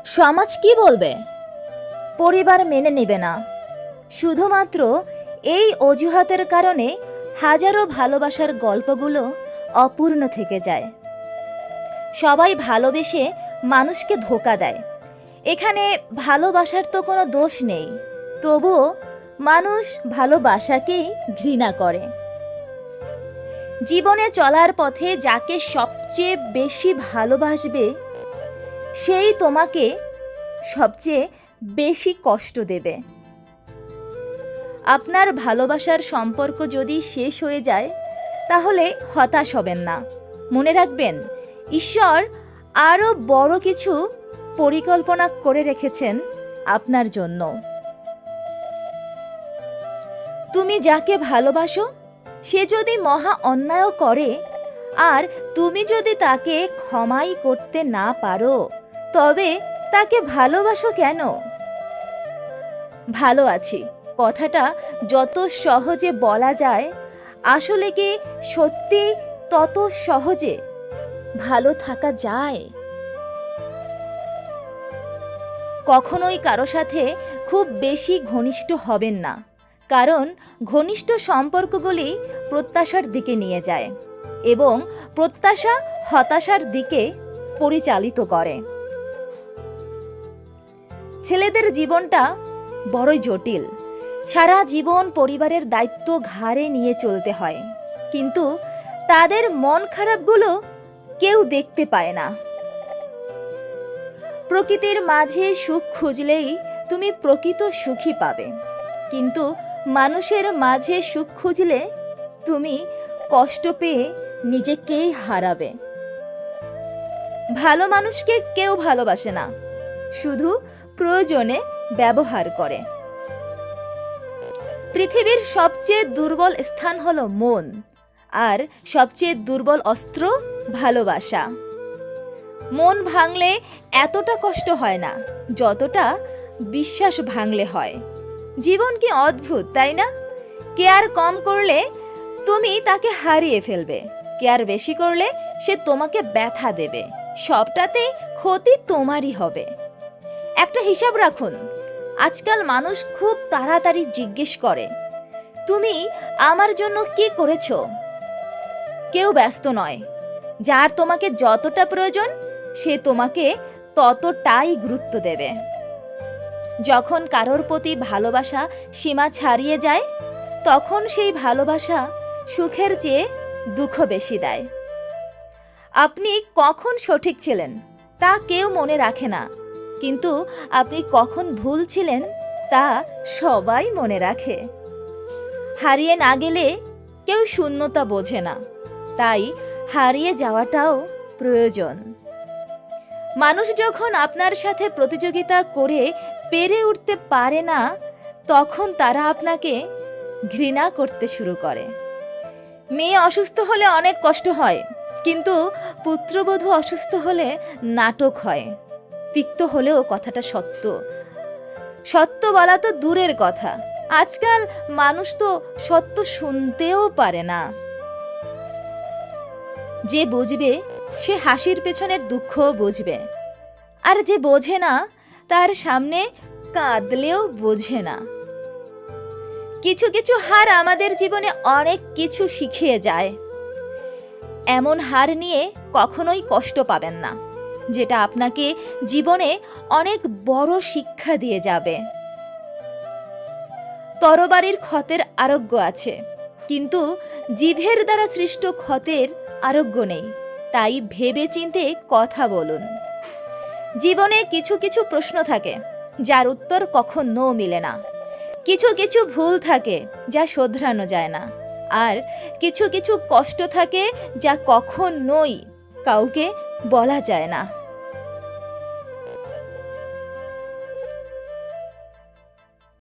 সমাজ কি বলবে? পরিবার মেনে নেবে না। শুধুমাত্র এই অজুহাতের কারণে হাজারো ভালোবাসার গল্পগুলো অপূর্ণ থেকে যায়। সবাই ভালোবেসে মানুষকে ধোঁকা দেয়। এখানে ভালোবাসার তো কোনো দোষ নেই, তবুও মানুষ ভালোবাসাকেই ঘৃণা করে। জীবনে চলার পথে যাকে সবচেয়ে বেশি ভালোবাসবে সেই তোমাকে সবচেয়ে বেশি কষ্ট দেবে। আপনার ভালোবাসার সম্পর্ক যদি শেষ হয়ে যায় তাহলে হতাশ হবেন না। মনে রাখবেন, ঈশ্বর আরও বড় কিছু পরিকল্পনা করে রেখেছেন আপনার জন্য। তুমি যাকে ভালোবাসো সে যদি মহা অন্যায় করে আর তুমি যদি তাকে ক্ষমাই করতে না পারো, তবে তাকে ভালোবাসো কেন? ভালো আছি কথাটা যত সহজে বলা যায়, আসলে কি সত্যি তত সহজে ভালো থাকা যায়? কখনোই কারো সাথে খুব বেশি ঘনিষ্ঠ হবেন না, কারণ ঘনিষ্ঠ সম্পর্কগুলি প্রত্যাশার দিকে নিয়ে যায় এবং প্রত্যাশা হতাশার দিকে পরিচালিত করে। ছেলেদের জীবনটা বড়ই জটিল। সারা জীবন পরিবারের দায়িত্ব ঘাড়ে নিয়ে চলতে হয়, কিন্তু তাদের মন খারাপগুলো কেউ দেখতে পায় না। প্রকৃতির মাঝে সুখ খুঁজলেই তুমি প্রকৃত সুখী পাবে, কিন্তু মানুষের মাঝে সুখ খুঁজলে তুমি কষ্ট পেয়ে নিজেকেই হারাবে। ভালো মানুষকে কেউ ভালোবাসে না, শুধু প্রয়োজনে ব্যবহার করে। পৃথিবীর সবচেয়ে দুর্বল স্থান হলো মন, আর সবচেয়ে দুর্বল অস্ত্র ভালোবাসা। মন ভাঙলে এতটা কষ্ট হয় না যতটা বিশ্বাস ভাঙলে হয়। জীবন কি অদ্ভুত, তাই না? কেয়ার কম করলে তুমি তাকে হারিয়ে ফেলবে, কেয়ার বেশি করলে সে তোমাকে ব্যথা দেবে। সবটাতেই ক্ষতি তোমারই হবে। একটা হিসাব রাখুন, আজকাল মানুষ খুব তাড়াতাড়ি জিজ্ঞেস করে, তুমি আমার জন্য কি করেছো? কেউ ব্যস্ত নয়। যার তোমাকে যতটা প্রয়োজন সে তোমাকে ততটাই গুরুত্ব দেবে। যখন কারোর প্রতি ভালোবাসা সীমা ছাড়িয়ে যায়, তখন সেই ভালোবাসা সুখের চেয়ে দুঃখ বেশি দেয়। আপনি কখন সঠিক ছিলেন তা কেউ মনে রাখে না, কিন্তু আপনি কখন ভুল ছিলেন তা সবাই মনে রাখে। হারিয়ে না গেলে কেউ শূন্যতা বোঝে না, তাই হারিয়ে যাওয়াটাও প্রয়োজন। মানুষ যখন আপনার সাথে প্রতিযোগিতা করে পেরে উঠতে পারে না, তখন তারা আপনাকে ঘৃণা করতে শুরু করে। মেয়ে অসুস্থ হলে অনেক কষ্ট হয়, কিন্তু পুত্রবধূ অসুস্থ হলে নাটক হয়। তিক্ত হলেও কথাটা সত্য। সত্য বলা তো দূরের কথা, আজকাল মানুষ তো সত্য শুনতেও পারে না। যে বুঝবে সে হাসির পেছনের দুঃখও বুঝবে, আর যে বোঝে না তার সামনে কাঁদলেও বোঝে না। কিছু কিছু হার আমাদের জীবনে অনেক কিছু শিখিয়ে যায়। এমন হার নিয়ে কখনোই কষ্ট পাবেন না, যেটা আপনাকে জীবনে অনেক বড় শিক্ষা দিয়ে যাবে। তরবারির ক্ষতের আরোগ্য আছে, কিন্তু জিভের দ্বারা সৃষ্ট ক্ষতের আরোগ্য নেই। তাই ভেবে চিন্তে কথা বলুন। জীবনে কিছু কিছু প্রশ্ন থাকে যার উত্তর কখনো মিলে না। কিছু কিছু ভুল থাকে যা শোধরানো যায় না, আর কিছু কিছু কষ্ট থাকে যা কখনোই কাউকে বলা যায় না।